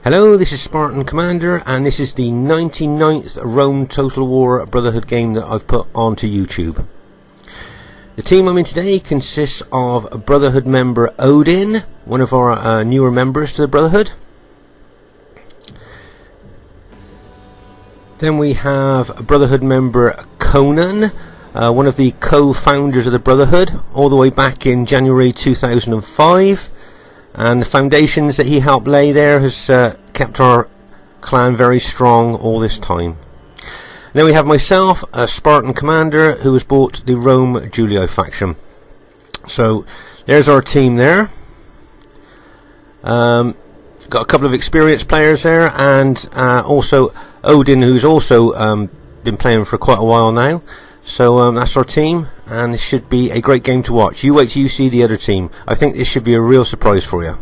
Hello, this is Spartan Commander, and this is the 99th Rome Total War Brotherhood game that I've put onto YouTube. The team I'm in today consists of Brotherhood member Odin, one of our newer members to the Brotherhood. Then we have Brotherhood member Conan, one of the co-founders of the Brotherhood, all the way back in January 2005. And the foundations that he helped lay there has kept our clan very strong all this time. Then we have myself, a Spartan commander, who has bought the Rome Julio faction. So there's our team there. Got a couple of experienced players there, and also Odin, who's also been playing for quite a while now. So that's our team, and this should be a great game to watch. You wait till you see the other team. I think this should be a real surprise for you.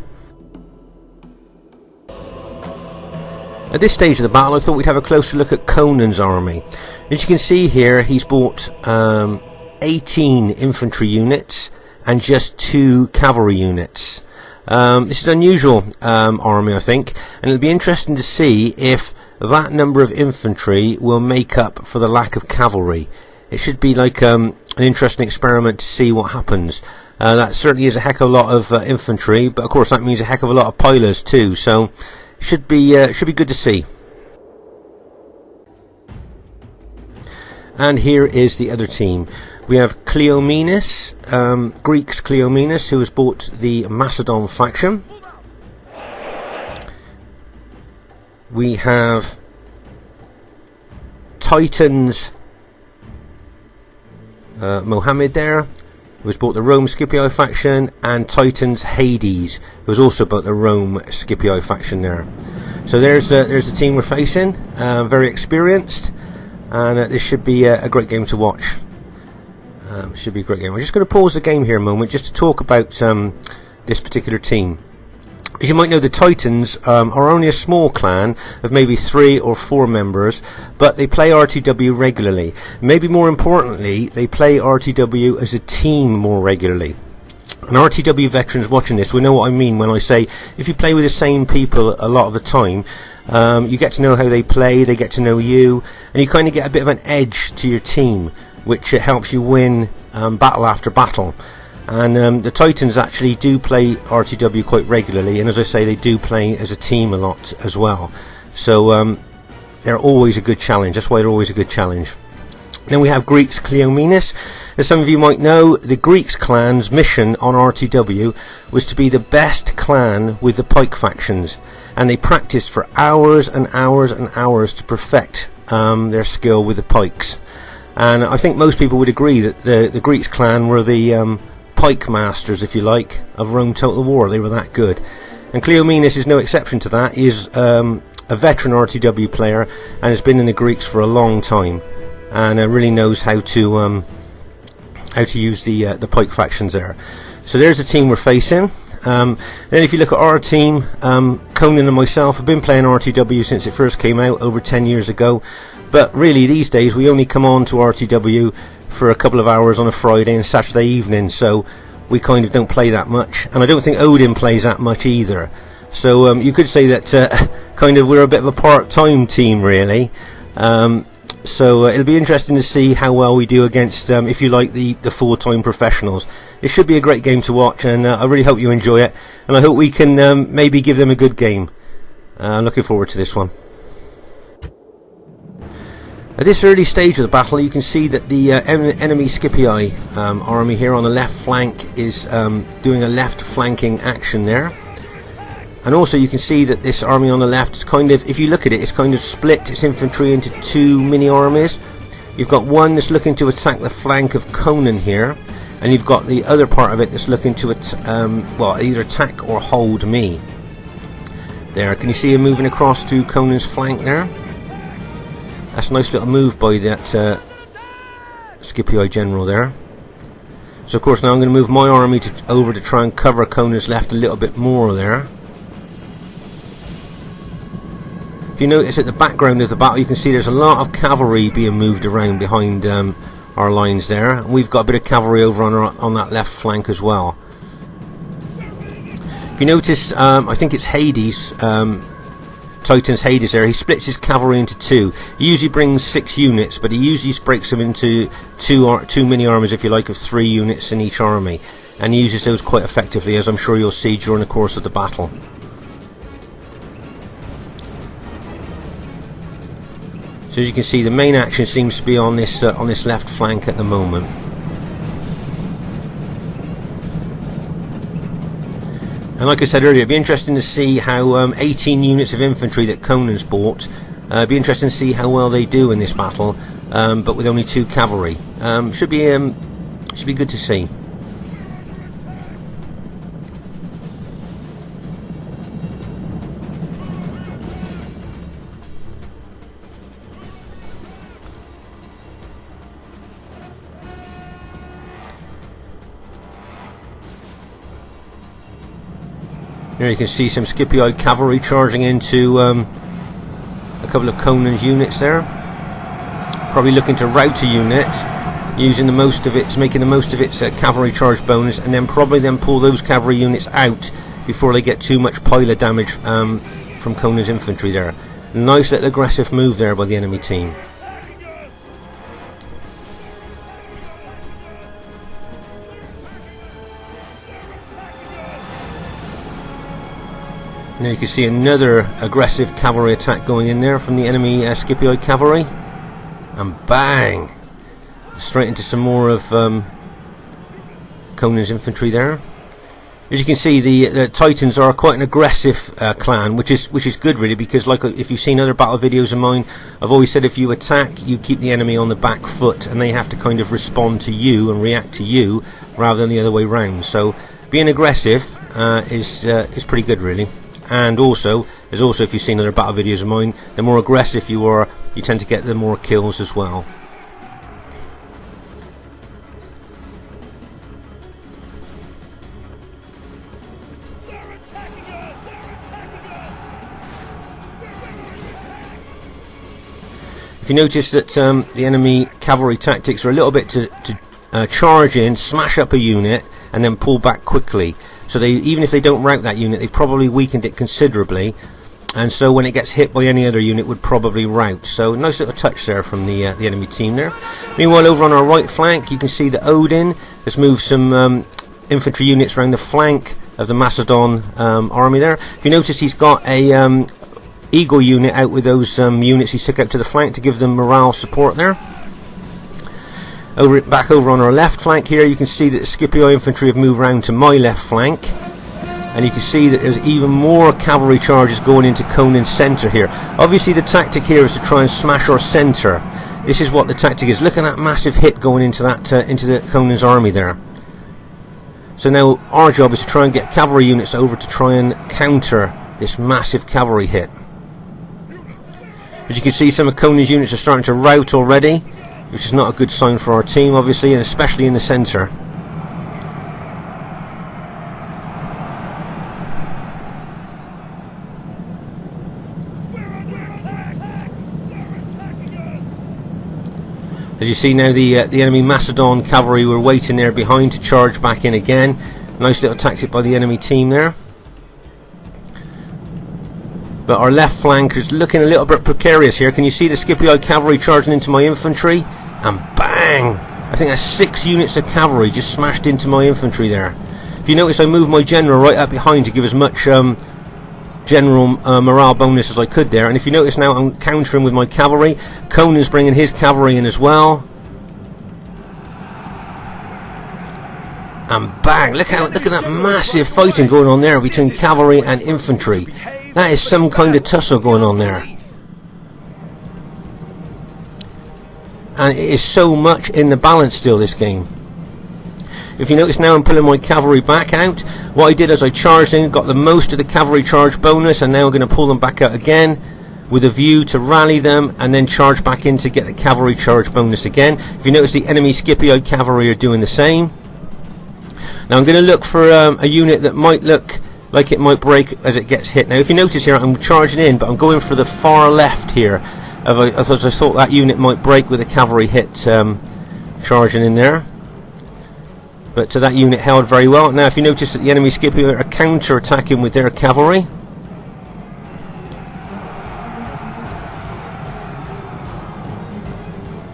At this stage of the battle, I thought we'd have a closer look at Conan's army. As you can see here, he's bought 18 infantry units and just 2 cavalry units. This is an unusual army, I think, and it'll be interesting to see if that number of infantry will make up for the lack of cavalry. It should be like an interesting experiment to see what happens. That certainly is a heck of a lot of infantry, but of course that means a heck of a lot of pilers too. So should be good to see. And here is the other team. We have Cleomenes, Greeks Cleomenes, who has bought the Macedon faction. We have Titans. Mohammed there, who has bought the Rome Scipio faction, and Titans Hades, who has also bought the Rome Scipio faction there. So there's the team we're facing, very experienced, and this should be a great game to watch. Should be a great game. I'm just going to pause the game here a moment just to talk about this particular team. As you might know, the Titans are only a small clan of maybe 3 or 4 members, but they play RTW regularly. Maybe more importantly, they play RTW as a team more regularly. And RTW veterans watching this will know what I mean when I say if you play with the same people a lot of the time, you get to know how they play, they get to know you, and you kind of get a bit of an edge to your team, which helps you win battle after battle. And the Titans actually do play RTW quite regularly, and as I say, they do play as a team a lot as well. So they're always a good challenge. That's why they're always a good challenge. Then we have Greeks Cleomenes. As some of you might know, the Greeks clan's mission on RTW was to be the best clan with the pike factions, and they practiced for hours and hours and hours to perfect their skill with the pikes. And I think most people would agree that the Greeks clan were the pike masters, if you like, of Rome Total War. They were that good, and Cleomenes is no exception to that. He is a veteran RTW player and has been in the Greeks for a long time, and really knows how to use the pike factions there. So there's the team we're facing. Then if you look at our team, Conan and myself have been playing RTW since it first came out over 10 years ago, but really these days we only come on to RTW for a couple of hours on a Friday and Saturday evening, so we kind of don't play that much, and I don't think Odin plays that much either. So you could say that kind of we're a bit of a part-time team really. So it'll be interesting to see how well we do against, if you like, the full-time professionals. It should be a great game to watch, and I really hope you enjoy it, and I hope we can maybe give them a good game. I'm looking forward to this one. At this early stage of the battle, you can see that the enemy Scipii army here on the left flank is doing a left flanking action there. And also you can see that this army on the left is kind of, if you look at it, it's kind of split its infantry into 2 mini armies. You've got one that's looking to attack the flank of Conan here, and you've got the other part of it that's looking to either attack or hold me. There, can you see him moving across to Conan's flank there? That's a nice little move by that Scipii general there. So of course now I'm going to move my army over to try and cover Conan's left a little bit more there. If you notice at the background of the battle, you can see there's a lot of cavalry being moved around behind our lines there, and we've got a bit of cavalry over on that left flank as well. If you notice, I think it's Hades Titan's Hades there, he splits his cavalry into two. He usually brings 6 units, but he usually breaks them into two mini armies, if you like, of 3 units in each army, and he uses those quite effectively, as I'm sure you'll see during the course of the battle. So as you can see, the main action seems to be on this left flank at the moment. And like I said earlier, it'd be interesting to see how 18 units of infantry that Conan's bought, it'd be interesting to see how well they do in this battle, but with only 2 cavalry. Should be good to see. Here you can see some Scipio cavalry charging into a couple of Conan's units there. Probably looking to rout a unit, using the most of its, making the most of its cavalry charge bonus, and then probably pull those cavalry units out before they get too much pilot damage from Conan's infantry there. Nice little aggressive move there by the enemy team. Now you can see another aggressive cavalry attack going in there from the enemy Scipio cavalry, and bang, straight into some more of Conan's infantry there. As you can see, the Titans are quite an aggressive clan, which is good really, because like if you've seen other battle videos of mine, I've always said if you attack, you keep the enemy on the back foot, and they have to kind of respond to you and react to you rather than the other way round. So being aggressive is pretty good really. And also, if you've seen other battle videos of mine, the more aggressive you are, you tend to get the more kills as well. If you notice that the enemy cavalry tactics are a little bit to charge in, smash up a unit, and then pull back quickly. So they, even if they don't rout that unit, they've probably weakened it considerably, and so when it gets hit by any other unit, would probably rout. So nice little touch there from the enemy team there. Meanwhile, over on our right flank, you can see that Odin has moved some infantry units around the flank of the Macedon army there. If you notice, he's got a Eagle unit out with those units he took out to the flank to give them morale support there. Back over on our left flank here, you can see that the Scipio infantry have moved round to my left flank, and you can see that there's even more cavalry charges going into Conan's centre here. Obviously the tactic here is to try and smash our centre. This is what the tactic is. Look at that massive hit going into that into the Conan's army there. So now our job is to try and get cavalry units over to try and counter this massive cavalry hit. As you can see, some of Conan's units are starting to rout already, which is not a good sign for our team, obviously, and especially in the centre. As you see now, the enemy Macedon cavalry were waiting there behind to charge back in again. Nice little tactic by the enemy team there. But our left flank is looking a little bit precarious here. Can you see the Scipio cavalry charging into my infantry? And bang! I think that's 6 units of cavalry just smashed into my infantry there. If you notice, I moved my general right up behind to give as much general morale bonus as I could there. And if you notice now, I'm countering with my cavalry. Conan's bringing his cavalry in as well. And bang! Look at that massive fighting going on there between cavalry and infantry. That is some kind of tussle going on there. And it is so much in the balance still, this game. If you notice now, I'm pulling my cavalry back out. What I did is I charged in, got the most of the cavalry charge bonus, and now I'm going to pull them back out again with a view to rally them and then charge back in to get the cavalry charge bonus again. If you notice, the enemy Scipio cavalry are doing the same. Now I'm going to look for a unit that might look like it might break as it gets hit. Now if you notice here, I'm charging in, but I'm going for the far left here, as I thought that unit might break with a cavalry hit charging in there. But that unit held very well. Now if you notice that the enemy Scipio are counter-attacking with their cavalry.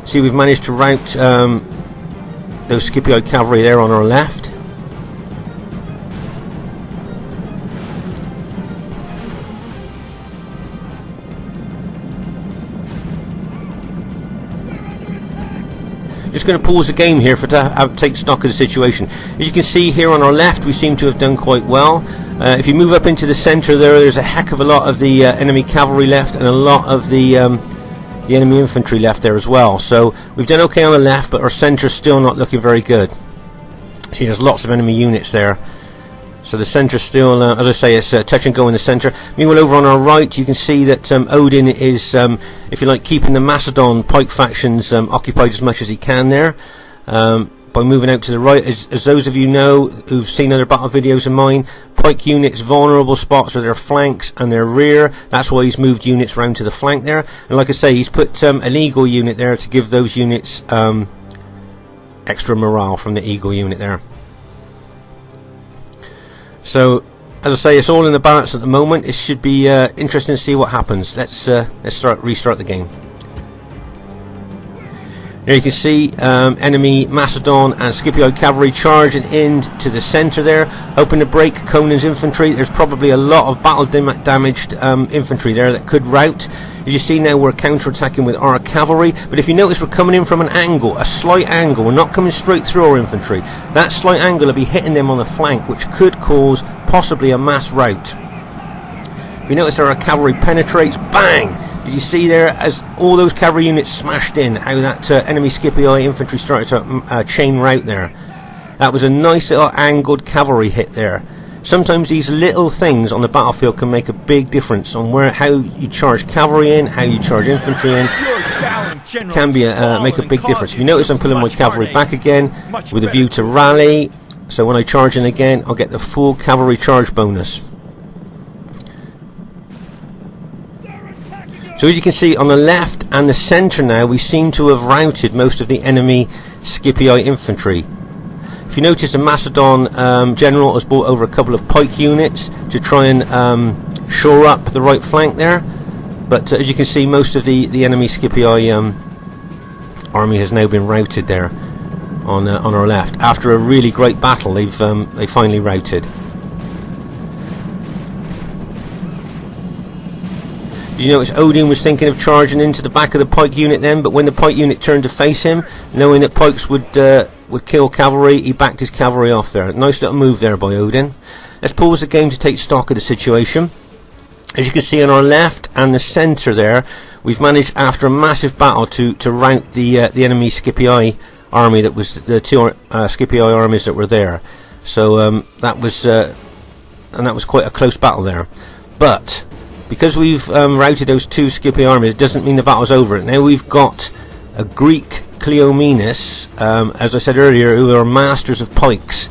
See, we've managed to rout those Scipio cavalry there on our left. Just going to pause the game here to take stock of the situation. As you can see here on our left, we seem to have done quite well. If you move up into the centre there's a heck of a lot of the enemy cavalry left, and a lot of the enemy infantry left there as well. So we've done okay on the left, but our centre's still not looking very good. See, there's lots of enemy units there. So the centre still, as I say, it's touch and go in the centre. Meanwhile, over on our right, you can see that Odin is, if you like, keeping the Macedon pike factions occupied as much as he can there. By moving out to the right, as those of you know who've seen other battle videos of mine, pike units' vulnerable spots are their flanks and their rear. That's why he's moved units round to the flank there. And like I say, he's put an eagle unit there to give those units extra morale from the eagle unit there. So, as I say, it's all in the balance at the moment. It should be interesting to see what happens. Let's restart the game. There you can see enemy Macedon and Scipio cavalry charging into the centre there, hoping to break Conan's infantry. There's probably a lot of battle damaged infantry there that could rout. As you see now, we're counter-attacking with our cavalry, but if you notice, we're coming in from an angle, a slight angle. We're not coming straight through our infantry. That slight angle will be hitting them on the flank, which could cause possibly a mass rout. If you notice how our cavalry penetrates, bang! Did you see there, as all those cavalry units smashed in, how that enemy Scipio infantry started to chain rout there? That was a nice little angled cavalry hit there. Sometimes these little things on the battlefield can make a big difference on how you charge cavalry in, how you charge infantry in. It can be make a big difference. If you notice, I'm pulling my cavalry back again with a view to rally. So when I charge in again, I'll get the full cavalry charge bonus. So as you can see on the left and the centre now, we seem to have routed most of the enemy Scipio infantry. If you notice, the Macedon general has brought over a couple of pike units to try and shore up the right flank there. But as you can see, most of the enemy Scipio army has now been routed there on our left. After a really great battle, they finally routed. You notice Odin was thinking of charging into the back of the pike unit then, but when the pike unit turned to face him, knowing that pikes would kill cavalry, he backed his cavalry off there. Nice little move there by Odin. Let's pause the game to take stock of the situation. As you can see on our left and the centre there, we've managed, after a massive battle, to rout the enemy Scipii army. That was the two Scipii armies that were there. So that was quite a close battle there. But because we've routed those two Scipii armies, it doesn't mean the battle's over. Now we've got a Greek Cleomenes, as I said earlier, who are masters of pikes,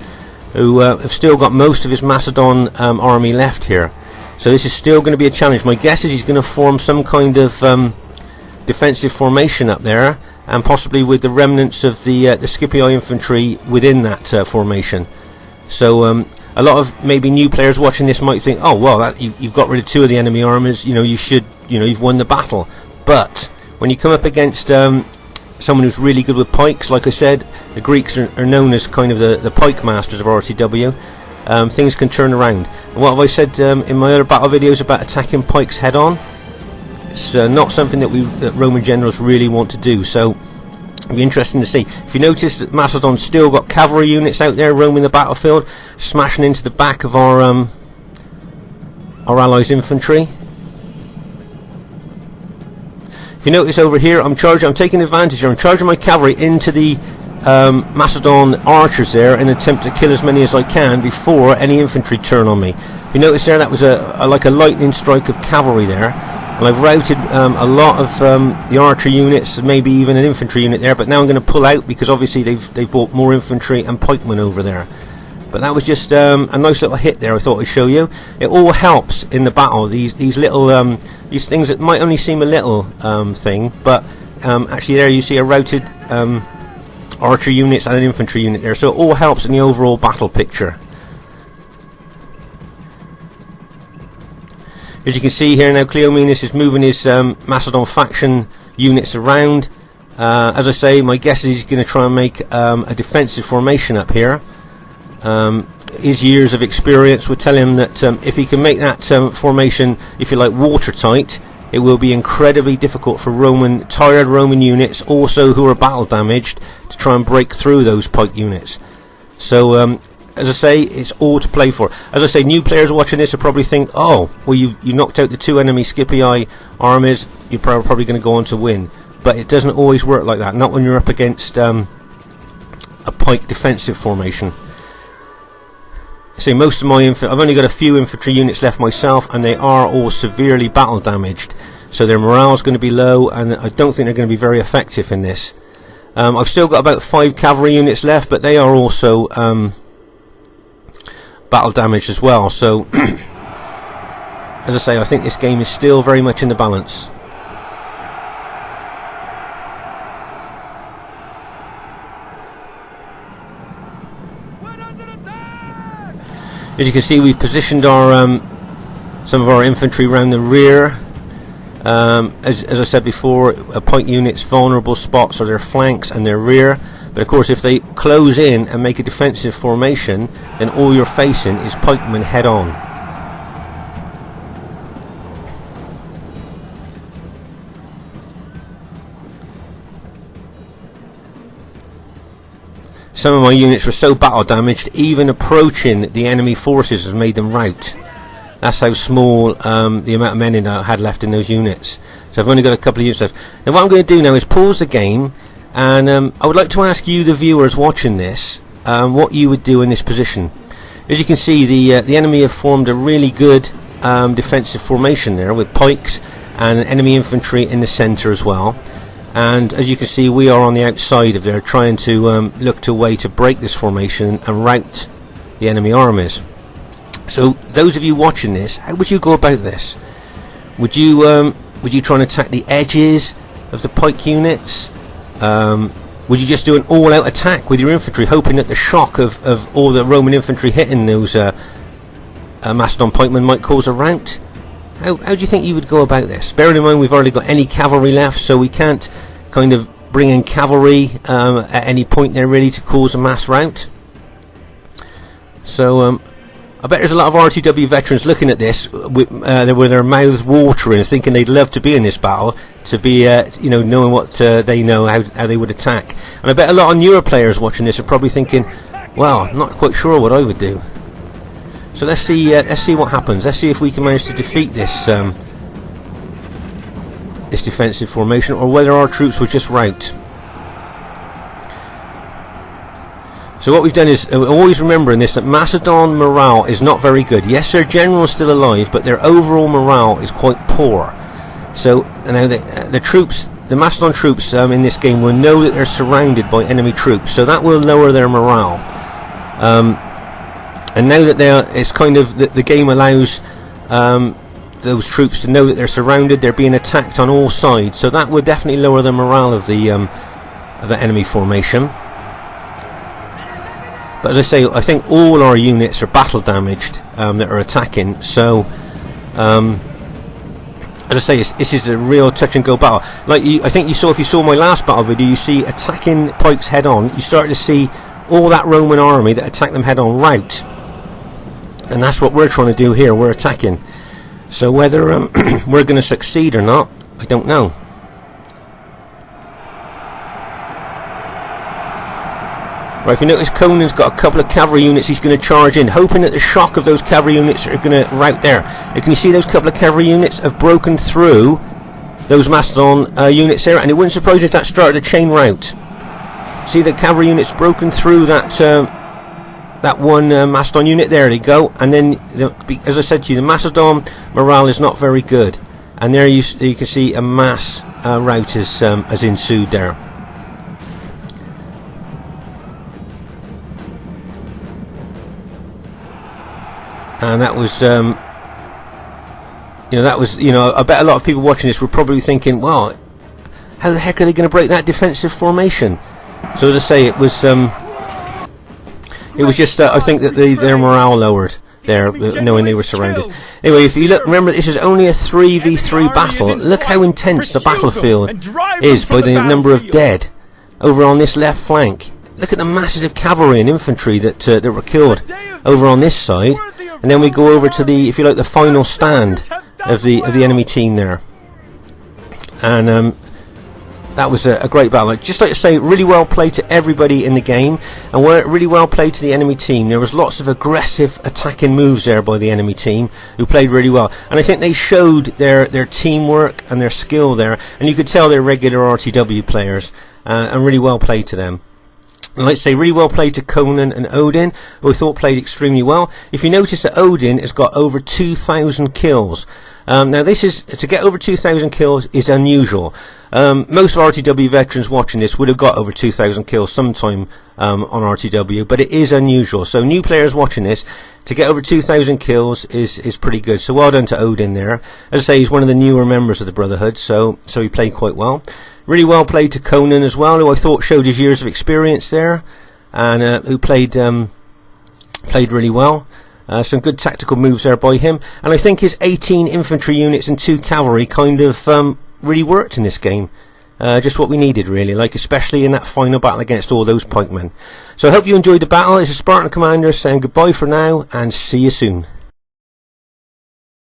who have still got most of his Macedon army left here. So this is still going to be a challenge. My guess is he's going to form some kind of defensive formation up there, and possibly with the remnants of the Scipii infantry within that formation. So a lot of maybe new players watching this might think, oh well, you've got rid of two of the enemy armies, you've won the battle. But when you come up against someone who's really good with pikes, like I said, the Greeks are known as kind of the pike masters of RTW. Things can turn around. And what have I said in my other battle videos about attacking pikes head on? It's not something that Roman generals really want to do. So it'll be interesting to see. If you notice that Macedon's still got cavalry units out there roaming the battlefield, smashing into the back of our allies' infantry. If you notice over here, I'm taking advantage here. I'm charging my cavalry into the Macedon archers there in an attempt to kill as many as I can before any infantry turn on me. If you notice there, that was like a lightning strike of cavalry there. And I've routed a lot of the archer units, maybe even an infantry unit there, but now I'm going to pull out because obviously they've brought more infantry and pikemen over there. But that was just a nice little hit there I thought I'd show you. It all helps in the battle, these little these things that might only seem a little thing, but actually there you see a routed archer units and an infantry unit there, so it all helps in the overall battle picture. As you can see here now, Cleomenes is moving his Macedon faction units around. As I say, my guess is he's going to try and make a defensive formation up here. His years of experience would tell him that if he can make that formation, if you like, watertight, it will be incredibly difficult for tired Roman units, also who are battle damaged, to try and break through those pike units. So, as I say, it's all to play for. As I say, new players watching this will probably think, oh, well, you knocked out the 2 enemy Scipii armies, you're probably going to go on to win. But it doesn't always work like that, not when you're up against a pike defensive formation. See, most of my I've only got a few infantry units left myself, and they are all severely battle damaged, so their morale is going to be low, and I don't think they're going to be very effective in this. I've still got about 5 cavalry units left, but they are also battle damaged as well. So, as I say, I think this game is still very much in the balance. As you can see, we've positioned our some of our infantry around the rear. As I said before, pike units' vulnerable spots are their flanks and their rear. But of course, if they close in and make a defensive formation, then all you're facing is pikemen head on. Some of my units were so battle damaged, even approaching the enemy forces has made them rout. That's how small the amount of men I had left in those units. So I've only got a couple of units left. Now what I'm going to do now is pause the game, and I would like to ask you, the viewers watching this, what you would do in this position. As you can see, the enemy have formed a really good defensive formation there, with pikes and enemy infantry in the centre as well. And as you can see, we are on the outside of there, trying to look to a way to break this formation and rout the enemy armies. So those of you watching this, how would you go about this? Would you try and attack the edges of the pike units? Would you just do an all-out attack with your infantry, hoping that the shock of all the Roman infantry hitting those Macedon pikemen might cause a rout? How do you think you would go about this? Bearing in mind we've already got any cavalry left, so we can't kind of bring in cavalry at any point there really to cause a mass rout. So I bet there's a lot of RTW veterans looking at this with their mouths watering, thinking they'd love to be in this battle, to be knowing what they know, how they would attack. And I bet a lot of newer players watching this are probably thinking, well, I'm not quite sure what I would do. So let's see what happens. Let's see if we can manage to defeat this this defensive formation, or whether our troops will just rout. So what we've done is, always remembering this, that Macedon morale is not very good. Yes, their general is still alive, but their overall morale is quite poor. So now the troops, the Macedon troops in this game will know that they're surrounded by enemy troops, so that will lower their morale. And now that it's kind of the game allows those troops to know that they're surrounded, they're being attacked on all sides, so that would definitely lower the morale of the enemy formation. But as I say, I think all our units are battle damaged that are attacking. So as I say, this is a real touch and go battle. Like I think you saw, if you saw my last battle video, you see attacking pikes head on. You start to see all that Roman army that attacked them head on rout. And that's what we're trying to do here. We're attacking. So whether we're going to succeed or not, I don't know. Right, if you notice, Conan's got a couple of cavalry units he's going to charge in, hoping that the shock of those cavalry units are going to rout there. And can you see those couple of cavalry units have broken through those Macedon units there? And it wouldn't surprise you if that started a chain rout. See the cavalry units broken through that one Macedon unit. There they go. And then, as I said to you, the Macedon morale is not very good. And there you can see a mass rout has ensued there. And that was, I bet a lot of people watching this were probably thinking, well, how the heck are they going to break that defensive formation? So as I say, it was just, I think that their morale lowered. there, knowing they were surrounded. Anyway, if you look, remember this is only a 3v3 battle. Look how intense the battlefield is by the number of dead over on this left flank. Look at the massive cavalry and infantry that were killed over on this side, and then we go over to the, if you like, the final stand of the enemy team there. And that was a great battle. I'd just like to say, really well played to everybody in the game, and really well played to the enemy team. There was lots of aggressive attacking moves there by the enemy team, who played really well. And I think they showed their teamwork and their skill there, and you could tell they're regular RTW players, and really well played to them. And like I say, really well played to Conan and Odin, who I thought played extremely well. If you notice that Odin has got over 2,000 kills. Now this is, to get over 2,000 kills is unusual. Most RTW veterans watching this would have got over 2,000 kills sometime on RTW, but it is unusual. So new players watching this, to get over 2,000 kills is pretty good. So well done to Odin there. As I say, he's one of the newer members of the Brotherhood, so he played quite well. Really well played to Conan as well, who I thought showed his years of experience there, and who played really well. Some good tactical moves there by him, and I think his 18 infantry units and 2 cavalry kind of really worked in this game. Just what we needed, really, like especially in that final battle against all those pikemen. So I hope you enjoyed the battle. This is Spartan Commander saying goodbye for now, and see you soon.